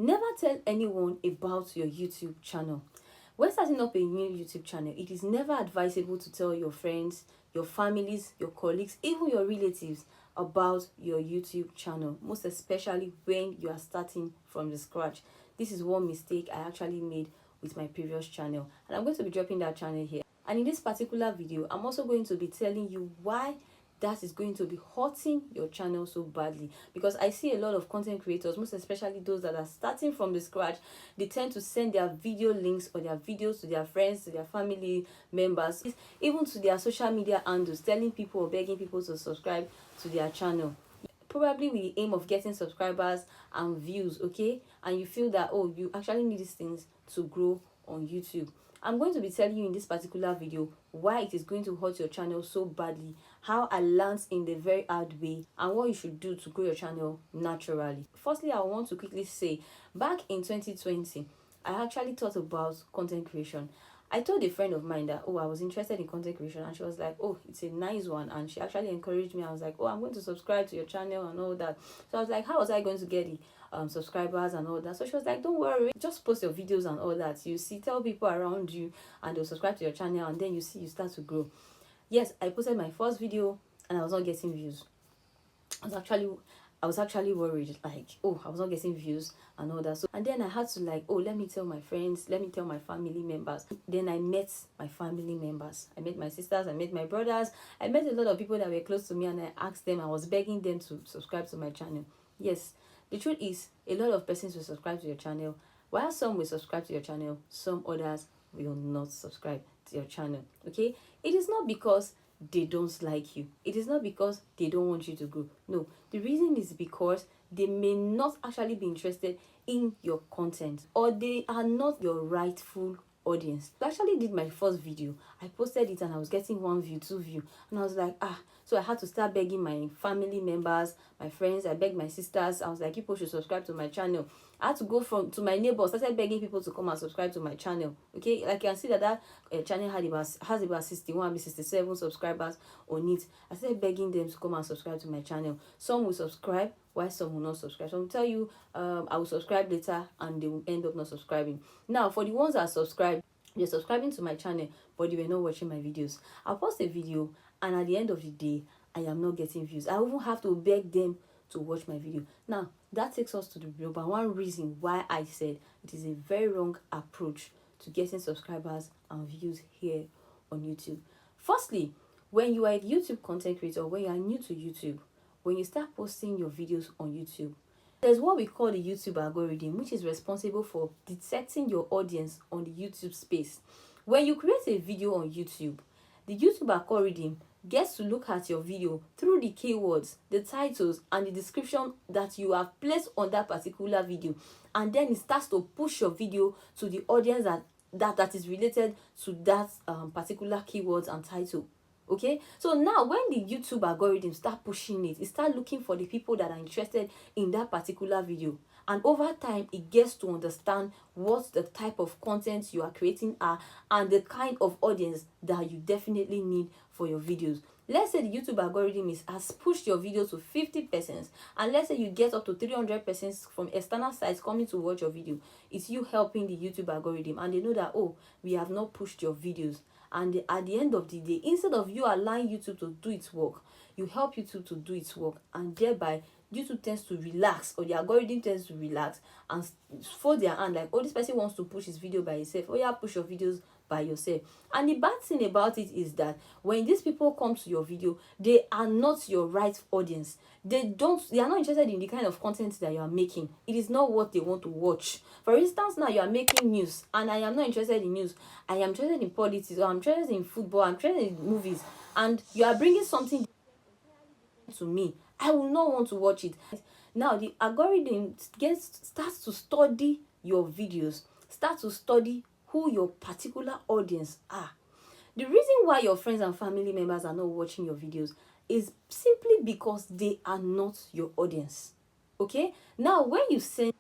Never tell anyone about your YouTube channel. When starting up a new YouTube channel, it is never advisable to tell your friends, your families, your colleagues, even your relatives about your YouTube channel, most especially when you are starting from the scratch. This is one mistake I actually made with my previous channel, and I'm going to be dropping that channel here. And in this particular video, I'm also going to be telling you why that is going to be hurting your channel so badly, because I see a lot of content creators, most especially those that are starting from the scratch. They tend to send their video links or their videos to their friends, to their family members, even to their social media handles, telling people or begging people to subscribe to their channel, probably with the aim of getting subscribers and views. Okay, and you feel that, oh, you actually need these things to grow on YouTube. I'm going to be telling you in this particular video why it is going to hurt your channel so badly, how I learned in the very hard way, and what you should do to grow your channel naturally. Firstly, I want to quickly say, back in 2020, I actually thought about content creation. I told a friend of mine that, oh, I was interested in content creation, and she was like, oh, it's a nice one. And she actually encouraged me. I was like, oh, I'm going to subscribe to your channel and all that. So I was like, how was I going to get the subscribers and all that? So she was like, don't worry, just post your videos and all that. You see, tell people around you and they'll subscribe to your channel, and then you see you start to grow. Yes, I posted my first video and I was not getting views. I was actually worried, like, oh, I was not getting views and all that. So, and then I had to, like, oh, let me tell my friends, let me tell my family members. Then I met my family members. I met my sisters, I met my brothers, I met a lot of people that were close to me, and I asked them, I was begging them to subscribe to my channel. Yes, the truth is, a lot of persons will subscribe to your channel. While some will subscribe to your channel, some others will not subscribe to your channel. Okay, it is not because they don't like you, it is not because they don't want you to grow. No, the reason is because they may not actually be interested in your content, or they are not your rightful audience. I actually did my first video, I posted it, and I was getting 1 view, 2 view, and I was like, so I had to start begging my family members, my friends. I begged my sisters. I was like, people should subscribe to my channel. I had to go to my neighbors, started begging people to come and subscribe to my channel. Okay, like you can see that channel has about 61, 67 subscribers on it. I started begging them to come and subscribe to my channel. Some will subscribe, while some will not subscribe. So I'll tell you, I will subscribe later, and they will end up not subscribing. Now, for the ones that subscribe, they're subscribing to my channel, but they were not watching my videos. I'll post a video, and at the end of the day, I am not getting views. I even have to beg them to watch my video. Now, that takes us to the number one reason why I said it is a very wrong approach to getting subscribers and views here on YouTube. Firstly, when you are a YouTube content creator, when you are new to YouTube, when you start posting your videos on YouTube, there's what we call the YouTube algorithm, which is responsible for detecting your audience on the YouTube space. When you create a video on YouTube, the YouTube algorithm gets to look at your video through the keywords, the titles, and the description that you have placed on that particular video, and then it starts to push your video to the audience that is related to that particular keywords and title. Okay, so now when the YouTube algorithm start pushing it start looking for the people that are interested in that particular video, and over time it gets to understand what the type of content you are creating are, and the kind of audience that you definitely need for your videos. Let's say the YouTube algorithm has pushed your video to 50 persons, and let's say you get up to 300 persons from external sites coming to watch your video. It's you helping the YouTube algorithm, and they know that, oh, we have not pushed your videos. And at the end of the day, instead of you allowing YouTube to do its work, you help YouTube to do its work, and thereby YouTube tends to relax, or the algorithm tends to relax and fold their hand, like, oh, this person wants to push his video by himself. Oh yeah, push your videos by yourself. And the bad thing about it is that when these people come to your video, they are not your right audience. They are not interested in the kind of content that you are making. It is not what they want to watch. For instance, now you are making news, and I am not interested in news. I am interested in politics, or I'm interested in football, I'm interested in movies, and you are bringing something to me. I will not want to watch it. Now the algorithm starts to study your videos, starts to study who your particular audience are. The reason why your friends and family members are not watching your videos is simply because they are not your audience. Okay, now when you send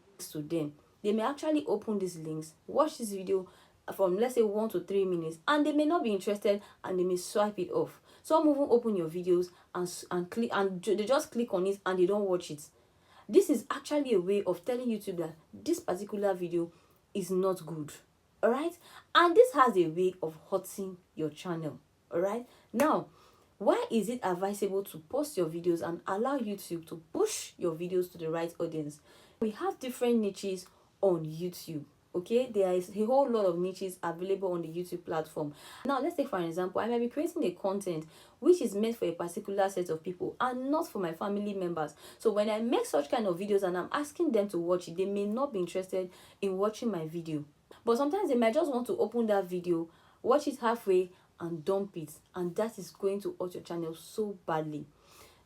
links to them, they may actually open these links, watch this video from, let's say, 1 to 3 minutes, and they may not be interested, and they may swipe it off. Some even open your videos and click, and they just click on it and they don't watch it. This is actually a way of telling YouTube that this particular video is not good. All right, and this has a way of hurting your channel. All right, now why is it advisable to post your videos and allow YouTube to push your videos to the right audience? We have different niches on YouTube. Okay, there is a whole lot of niches available on the YouTube platform. Now let's take for an example, I might be creating a content which is meant for a particular set of people and not for my family members. So when I make such kind of videos and I'm asking them to watch it, they may not be interested in watching my video. But sometimes they might just want to open that video, watch it halfway and dump it, and that is going to hurt your channel so badly.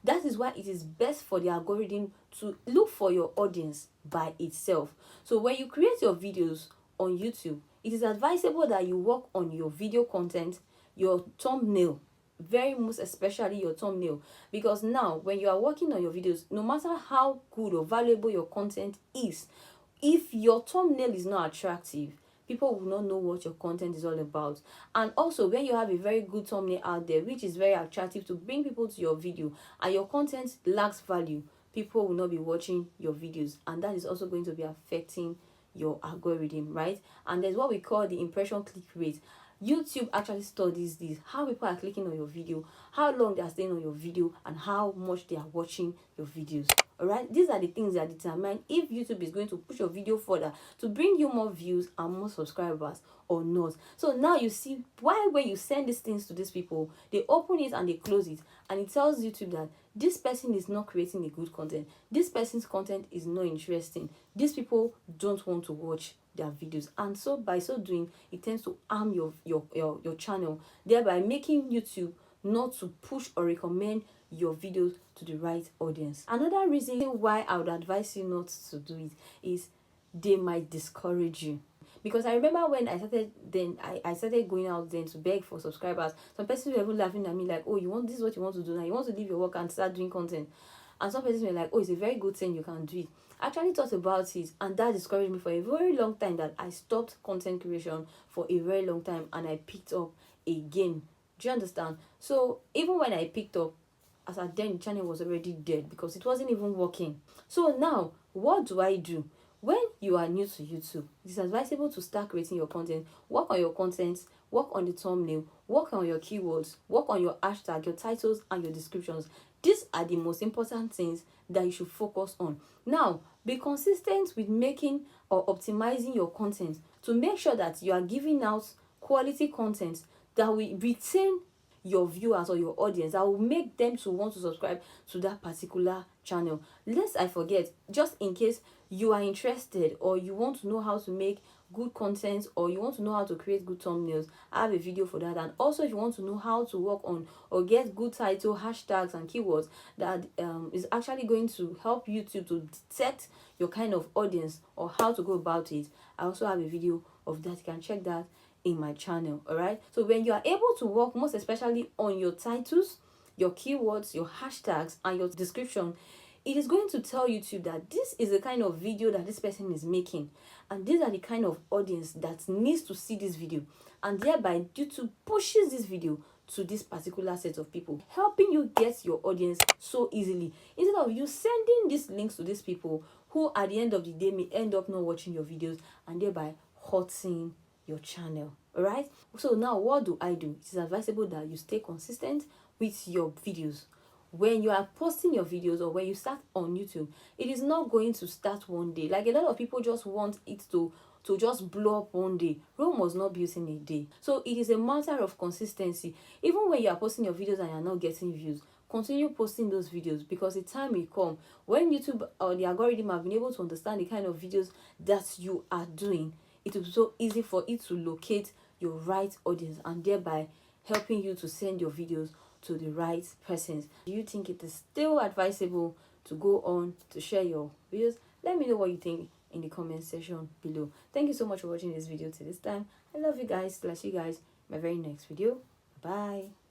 That is why it is best for the algorithm to look for your audience by itself. So when you create your videos on YouTube, it is advisable that you work on your video content, your thumbnail, very most especially your thumbnail, because now when you are working on your videos, no matter how good or valuable your content is, if your thumbnail is not attractive, people will not know what your content is all about. And also, when you have a very good thumbnail out there which is very attractive to bring people to your video and your content lacks value, people will not be watching your videos, and that is also going to be affecting your algorithm, right? And there's what we call the impression click rate. YouTube actually studies this, how people are clicking on your video, how long they are staying on your video, and how much they are watching your videos. All right, these are the things that determine if YouTube is going to push your video further to bring you more views and more subscribers or not. So now you see why when you send these things to these people, they open it and they close it, and it tells YouTube that this person is not creating a good content, this person's content is not interesting, these people don't want to watch their videos. And so by so doing, it tends to harm your channel, thereby making YouTube not to push or recommend your videos to the right audience. Another reason why I would advise you not to do it is they might discourage you. Because I remember when I started, then I started going out then to beg for subscribers. Some persons were even laughing at me like, oh, this is what you want to do now, you want to leave your work and start doing content. And some persons were like, oh, it's a very good thing, you can do it. I actually thought about it, and that discouraged me for a very long time, that I stopped content creation for a very long time and I picked up again. Do you understand? So even when I picked up, as at then the channel was already dead because it wasn't even working. So now what do I do? When you are new to YouTube, it's advisable to start creating your content. Work on your content, work on the thumbnail, work on your keywords, work on your hashtag, your titles, and your descriptions. These are the most important things that you should focus on. Now, be consistent with making or optimizing your content to make sure that you are giving out quality content that will retain your viewers or your audience, that will make them to want to subscribe to that particular channel. Lest I forget, just in case you are interested or you want to know how to make good content or you want to know how to create good thumbnails, I have a video for that. And also if you want to know how to work on or get good title, hashtags and keywords that is actually going to help YouTube to detect your kind of audience or how to go about it, I also have a video of that. You can check that in my channel. All right, so when you are able to work most especially on your titles, your keywords, your hashtags, and your description, it is going to tell YouTube that this is the kind of video that this person is making, and these are the kind of audience that needs to see this video, and thereby YouTube pushes this video to this particular set of people, helping you get your audience so easily, instead of you sending these links to these people who at the end of the day may end up not watching your videos and thereby hurting your channel. All right, so now what do? It is advisable that you stay consistent with your videos. When you are posting your videos or when you start on YouTube, it is not going to start one day. Like a lot of people just want it to just blow up one day. Rome was not built in a day. So it is a matter of consistency. Even when you are posting your videos and you are not getting views, continue posting those videos, because the time will come when YouTube or the algorithm have been able to understand the kind of videos that you are doing. It will be so easy for it to locate your right audience and thereby helping you to send your videos to the right persons. Do you think it is still advisable to go on to share your videos? Let me know what you think in the comment section below. Thank you so much for watching this video till this time. I love you guys. Till I see you guys in my very next video. Bye.